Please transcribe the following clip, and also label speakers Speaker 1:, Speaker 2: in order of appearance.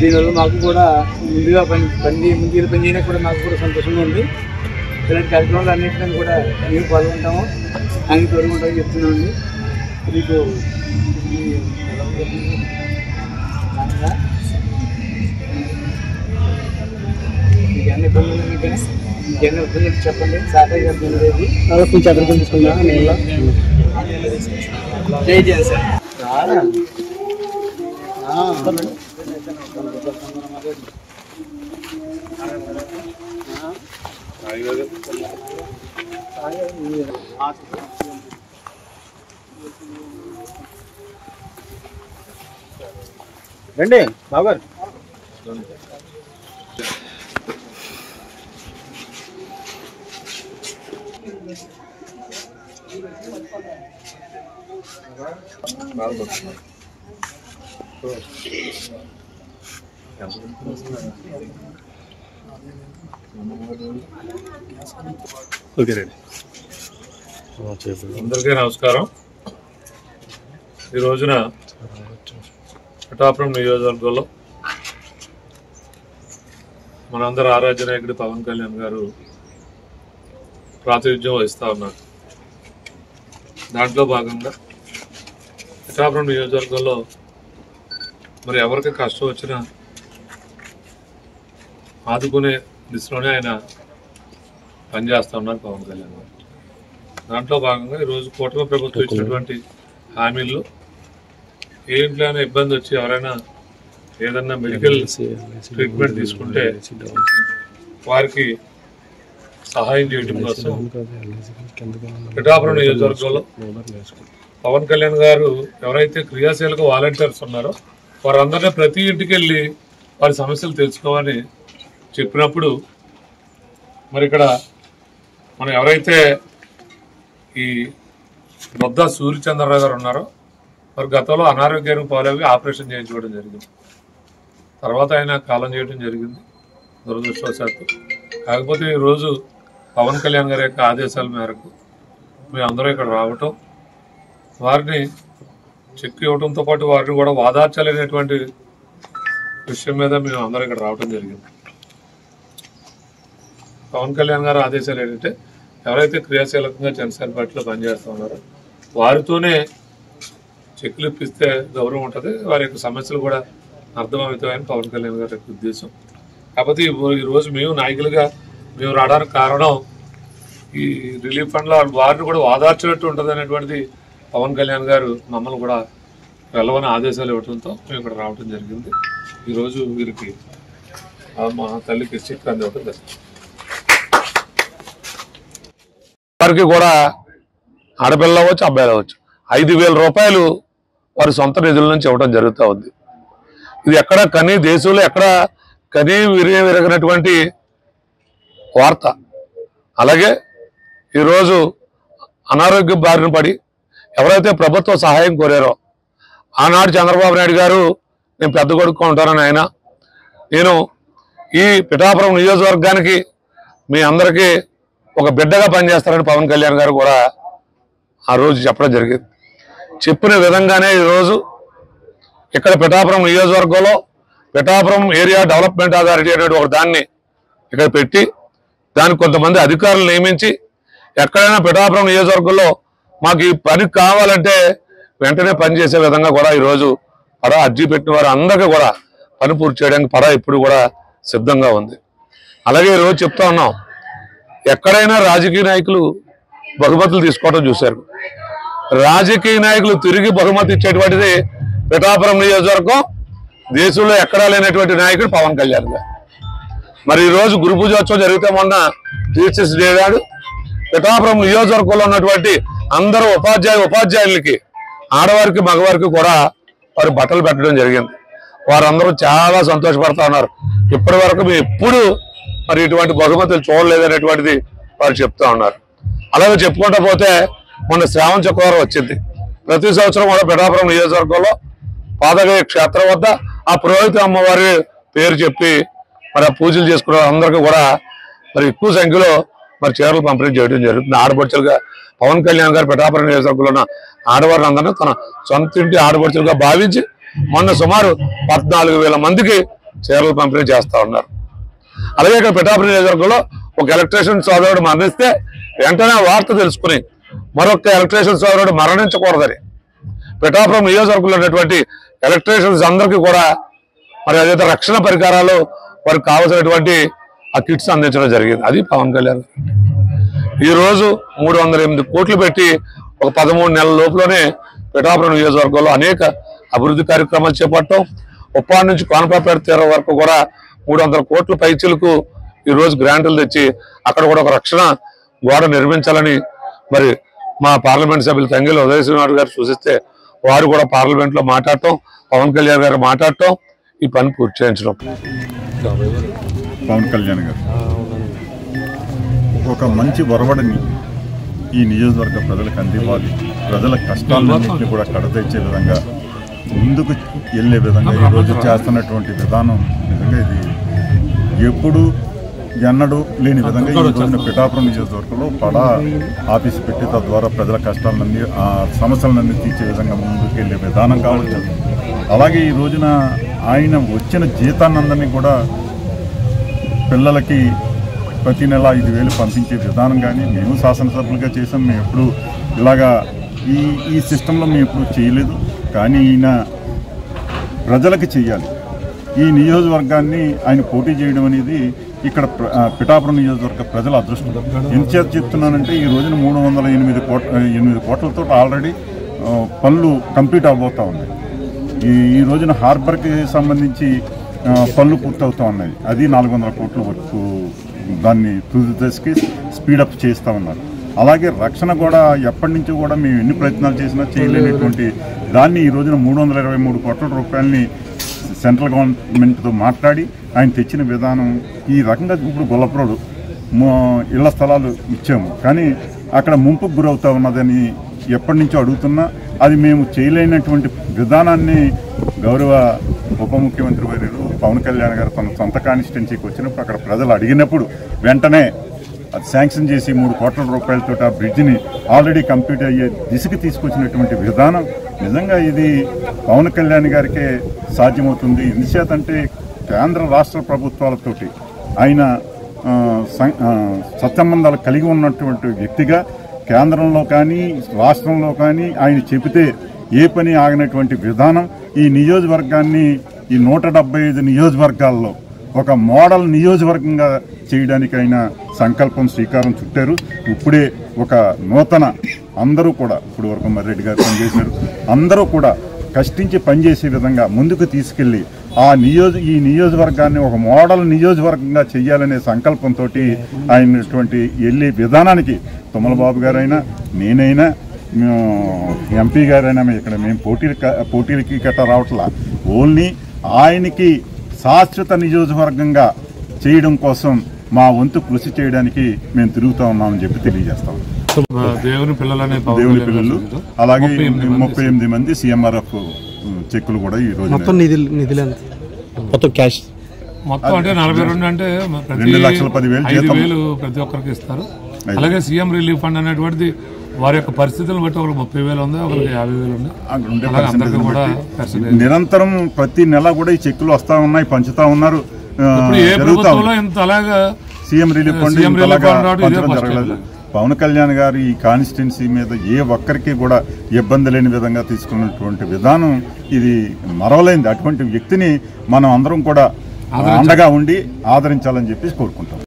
Speaker 1: దీనివల్ల మాకు కూడా ముందుగా ముందుగా పనిచేయడానికి కూడా మాకు కూడా సంతోషంగా ఉంది. ఇలాంటి కార్యక్రమాలు అన్నింటినీ కూడా మేము పాల్గొంటాము, అన్ని తోడుకుంటామని చెప్తున్నామండి. మీకు ఇంకేమైనా ఇబ్బందులు ఇంకేమైనా ఇబ్బందులు చెప్పండి. సాటర్డే ఇబ్బంది కొంచెం అభివృద్ధి తీసుకున్నా జై జయన్ సార్. రండి బాబు.
Speaker 2: అందరికీ నమస్కారం. ఈ రోజున పిఠాపురం నియోజకవర్గంలో మనందరి ఆరాధ్య నాయకుడు పవన్ కళ్యాణ్ గారు ప్రాతినిధ్యం వహిస్తూ ఉన్నారు. దాంట్లో భాగంగా పిఠాపురం నియోజకవర్గంలో మరి ఎవరికి కష్టం వచ్చినా ఆదుకునే దిశలోనే ఆయన పనిచేస్తూ ఉన్నారు పవన్ కళ్యాణ్ గారు. దాంట్లో భాగంగా ఈరోజు కూటమి ప్రభుత్వం ఇచ్చినటువంటి హామీల్లో ఏ ఇంట్లో అయినా ఇబ్బంది వచ్చి ఎవరైనా ఏదన్నా మెడికల్ ట్రీట్మెంట్ తీసుకుంటే వారికి సహాయం చేయడం కోసం పిఠాపురం నియోజకవర్గంలో పవన్ కళ్యాణ్ గారు ఎవరైతే క్రియాశీలక వాలంటీర్స్ ఉన్నారో వారందరినీ ప్రతి ఇంటికి వెళ్ళి వారి సమస్యలు తెలుసుకోవాలని చెప్పినప్పుడు మరి ఇక్కడ మనం ఎవరైతే ఈ బొద్దా సూర్యచంద్రరావు గారు ఉన్నారో వారు గతంలో అనారోగ్యానికి పాలవి ఆపరేషన్ చేయించుకోవడం జరిగింది. తర్వాత ఆయన కాలం చేయడం జరిగింది దురదృష్టవశాత్తు. కాకపోతే ఈరోజు పవన్ కళ్యాణ్ గారి యొక్క ఆదేశాల మేరకు మేమందరూ ఇక్కడ రావటం, వారిని చెక్ ఇవ్వడంతో పాటు వారిని కూడా వాదార్చాలనేటువంటి విషయం మీద మేము అందరూ ఇక్కడ రావడం జరిగింది. పవన్ కళ్యాణ్ గారి ఆదేశాలు ఏంటంటే ఎవరైతే క్రియాశీలకంగా జనసేన పార్టీలో పనిచేస్తూ ఉన్నారో వారితోనే చెక్కులు ఇప్పిస్తే గౌరవం ఉంటుంది, వారి యొక్క సమస్యలు కూడా అర్థమవుతాయని పవన్ కళ్యాణ్ గారి యొక్క ఉద్దేశం. కాకపోతే ఈరోజు మేము నాయకులుగా మేము రావడానికి కారణం ఈ రిలీఫ్ ఫండ్లో వారిని కూడా వాదార్చినట్టు ఉంటుంది అనేటువంటిది పవన్ కళ్యాణ్ గారు మమ్మల్ని కూడా వెళ్ళవని ఆదేశాలు ఇవ్వడంతో మేము ఇక్కడ రావడం జరిగింది. ఈరోజు వీరికి మా తల్లికి చెక్ అందివ్వడం జరిగింది.
Speaker 3: వారికి కూడా ఆడపిల్ల అవ్వచ్చు, అబ్బాయిలు అవ్వచ్చు 5,000 రూపాయలు వారి సొంత నిధుల నుంచి ఇవ్వడం జరుగుతూ ఉంది. ఇది ఎక్కడ కనీ దేశంలో ఎక్కడ కనీ విరగనటువంటి వార్త. అలాగే ఈరోజు అనారోగ్య బారిన పడి ఎవరైతే ప్రభుత్వ సహాయం కోరారో ఆనాడు చంద్రబాబు నాయుడు గారు నేను పెద్ద కొడుకు ఉంటానని ఆయన, నేను ఈ పిఠాపురం నియోజకవర్గానికి మీ అందరికీ ఒక బిడ్డగా పనిచేస్తారని పవన్ కళ్యాణ్ గారు కూడా ఆ రోజు చెప్పడం జరిగింది. చెప్పిన విధంగానే ఈరోజు ఇక్కడ పిఠాపురం నియోజకవర్గంలో పిఠాపురం ఏరియా డెవలప్మెంట్ అథారిటీ అనేది ఒక దాన్ని ఇక్కడ పెట్టి దానికి కొంతమంది అధికారులు నియమించి ఎక్కడైనా పిఠాపురం నియోజకవర్గంలో మాకు ఈ పని కావాలంటే వెంటనే పనిచేసే విధంగా కూడా ఈరోజు పడా అర్జీ పెట్టిన వారు అందరికీ కూడా పని పూర్తి చేయడానికి పడా ఇప్పుడు కూడా సిద్ధంగా ఉంది. అలాగే ఈరోజు చెప్తా ఉన్నాం, ఎక్కడైనా రాజకీయ నాయకులు బహుమతులు తీసుకోవడం చూశారు. రాజకీయ నాయకులు తిరిగి బహుమతి ఇచ్చేటువంటిది పిఠాపురం నియోజకవర్గం. దేశంలో ఎక్కడా లేనటువంటి నాయకుడు పవన్ కళ్యాణ్ గారు. మరి ఈరోజు గురు పూజోత్సవం జరిగితే మొన్న టీచర్స్ డే నాడు పిఠాపురం నియోజకవర్గంలో ఉన్నటువంటి అందరూ ఉపాధ్యాయులకి ఆడవారికి మగవారికి కూడా వారు బట్టలు పెట్టడం జరిగింది. వారందరూ చాలా సంతోషపడతా ఉన్నారు. ఇప్పటి వరకు మేము ఎప్పుడు మరి ఇటువంటి బహుమతులు చూడలేదనేటువంటిది వారు చెప్తా ఉన్నారు. అలాగే చెప్పుకుంటూ పోతే మొన్న శ్రావణ చక్రవారం వచ్చింది. ప్రతి సంవత్సరం కూడా పిఠాపురం నియోజకవర్గంలో పాదగయ క్షేత్రం వద్ద ఆ పురోహిత అమ్మవారి పేరు చెప్పి మరి ఆ పూజలు చేసుకున్న అందరికీ కూడా మరి ఎక్కువ సంఖ్యలో మరి చీరలు పంపిణీ చేయడం జరుగుతుంది. ఆడపడుచులుగా పవన్ కళ్యాణ్ గారు పిఠాపురం నియోజకవర్గంలో ఉన్న ఆడవారిని అందరినీ తన సొంత ఇంటి ఆడపడుచులుగా భావించి మొన్న సుమారు 14,000 మందికి చీరలు పంపిణీ చేస్తూ ఉన్నారు. అలాగే ఇక్కడ పిఠాపురం నియోజకవర్గంలో ఒక ఎలక్ట్రీషియన్ సోదరుడు మరణిస్తే వెంటనే వార్త తెలుసుకుని మరొక ఎలక్ట్రీషియన్ సోదరుడు మరణించకూడదని పిఠాపురం నియోజకవర్గంలో ఉన్నటువంటి ఎలక్ట్రీషియన్స్ అందరికీ కూడా మరి అదైతే రక్షణ పరికరాలు వారికి కావాల్సినటువంటి ఆ కిట్స్ అందించడం జరిగింది. అది పవన్ కళ్యాణ్. ఈరోజు 308 కోట్లు పెట్టి ఒక 13 నెలల లోపులోనే పిఠాపురం నియోజకవర్గంలో అనేక అభివృద్ధి కార్యక్రమాలు చేపట్టడం, ఉప్పాడు నుంచి కోనపాపేట తీరం వరకు కూడా 300 కోట్ల పైచీలకు ఈరోజు గ్రాంట్లు తెచ్చి అక్కడ కూడా ఒక రక్షణ గోడ నిర్మించాలని మరి మా పార్లమెంట్ సభ్యులు తంగెళ్ళ ఉదయ శ్రీనివాస్ గారు సూచిస్తే వారు కూడా పార్లమెంట్లో మాట్లాడటం, పవన్ కళ్యాణ్ గారు మాట్లాడటం, ఈ పని పూర్తి చేయించడం.
Speaker 4: పవన్ కళ్యాణ్ గారు ఒక మంచి ఒరవడిని ఈ నియోజకవర్గ ప్రజలకు అందివ్వాలి, ప్రజల కష్టాలన్నింటినీ కూడా కడతీర్చే విధంగా ముందుకు వెళ్ళే విధంగా ఈరోజు చేస్తున్నటువంటి విధానం నిజంగా ఇది ఎప్పుడు ఎన్నడూ లేని విధంగా ఈ రోజున పిఠాపురం నియోజకవర్గంలో పడా ఆఫీసు పెట్టి తద్వారా ప్రజల కష్టాలన్నీ సమస్యలన్నీ తీర్చే విధంగా ముందుకు వెళ్ళే విధానం కావచ్చు. అలాగే ఈ రోజున ఆయన వచ్చిన జీతాన్నందరినీ కూడా పిల్లలకి ప్రతి నెల 5,000 పంపించే విధానం కానీ మేము శాసనసభ్యులుగా చేసాం. మేము ఎప్పుడు ఇలాగా ఈ సిస్టంలో మేము ఎప్పుడు చేయలేదు. కానీ ఈయన ప్రజలకు చేయాలి. ఈ నియోజకవర్గాన్ని ఆయన పోటీ చేయడం అనేది ఇక్కడ పిఠాపురం నియోజకవర్గ ప్రజల అదృష్టం. ఎంచేత చెప్తున్నానంటే ఈ రోజున 308 కోట్లతో ఆల్రెడీ పనులు కంప్లీట్ అవబోతూ ఉన్నాయి. ఈ రోజున హార్బర్కి సంబంధించి పనులు పూర్తవుతూ ఉన్నాయి. అది 400 కోట్ల వరకు దాన్ని తుది దశకి స్పీడప్ చేస్తూ ఉన్నారు. అలాగే రక్షణ కూడా ఎప్పటి నుంచో కూడా మేము ఎన్ని ప్రయత్నాలు చేసినా చేయలేనటువంటి దాన్ని ఈ రోజున 323 కోట్ల రూపాయలని సెంట్రల్ గవర్నమెంట్తో మాట్లాడి ఆయన తెచ్చిన విధానం ఈ రకంగా. ఇప్పుడు గొల్లప్రోడు ఇళ్ల స్థలాలు ఇచ్చాము, కానీ అక్కడ ముంపుకు గురవుతూ ఉన్నదని ఎప్పటి నుంచో అడుగుతున్నా అది మేము చేయలేనటువంటి విధానాన్ని గౌరవ ఉప ముఖ్యమంత్రి వర్యులు పవన్ కళ్యాణ్ గారు తన సొంత కాన్స్టిట్యున్సీకి వచ్చినప్పుడు అక్కడ ప్రజలు అడిగినప్పుడు వెంటనే అది శాంక్షన్ చేసి 3 కోట్ల రూపాయలతో ఆ బ్రిడ్జిని ఆల్రెడీ కంప్లీట్ అయ్యే దిశకి తీసుకొచ్చినటువంటి విధానం నిజంగా ఇది పవన్ కళ్యాణ్ గారికే సాధ్యమవుతుంది. ఎందుచేతంటే కేంద్ర రాష్ట్ర ప్రభుత్వాలతోటి ఆయన సత్సంబంధాలు కలిగి ఉన్నటువంటి వ్యక్తిగా కేంద్రంలో కానీ రాష్ట్రంలో కానీ ఆయన చెబితే ఏ పని ఆగినటువంటి విధానం ఈ నియోజకవర్గాన్ని ఈ 175 నియోజకవర్గాల్లో ఒక మోడల్ నియోజకవర్గంగా చేయడానికి ఆయన సంకల్పం శ్రీకారం చుట్టారు. ఇప్పుడే ఒక నూతన అందరూ కూడా ఇప్పుడు వరకు మర్రెడ్డి గారు పనిచేశారు, అందరూ కూడా కష్టించి పనిచేసే విధంగా ముందుకు తీసుకెళ్లి ఈ నియోజకవర్గాన్ని ఒక మోడల్ నియోజకవర్గంగా చేయాలనే సంకల్పంతో ఆయనటువంటి వెళ్ళే విధానానికి తుమ్మలబాబు గారైనా నేనైనా ఎంపీ గారైనా ఇక్కడ మేము పోటీలకి గట్రా రావట్లా, ఓన్లీ ఆయనకి శాశ్వత నియోజకవర్గంగా చేయడం కోసం మా వంతు కృషి చేయడానికి మేము తిరుగుతా ఉన్నామని చెప్పి తెలియజేస్తాం.
Speaker 2: దేవుని
Speaker 4: పిల్లలు అలాగే 38 మంది CMRF చెక్కులు కూడా ఈ రోజు
Speaker 5: మొత్తం క్యాష్
Speaker 2: మొత్తం అంటే 42 అంటే
Speaker 4: 2,10,000
Speaker 2: ప్రతి ఒక్కరికి ఇస్తారు. అలాగే సీఎం రిలీఫ్ ఫండ్ అనేటువంటిది వారి యొక్క పరిస్థితులను బట్టి ఒకరికి 30,000 ఉంది, ఒకరికి 50,000 ఉంది.
Speaker 4: నిరంతరం ప్రతి నెల కూడా ఈ చెక్కులు వస్తా ఉన్నాయి, పంచుతా ఉన్నారు. సీఎం రిలీఫ్ ఫండ్ జరగలేదు. పవన్ కళ్యాణ్ గారు ఈ కాన్స్టిట్యున్సీ మీద ఏ ఒక్కరికి కూడా ఇబ్బంది లేని విధంగా తీసుకున్నటువంటి విధానం ఇది మరవలేంది. అటువంటి వ్యక్తిని మనం అందరం కూడా అండగా ఉండి ఆదరించాలని చెప్పి కోరుకుంటాం.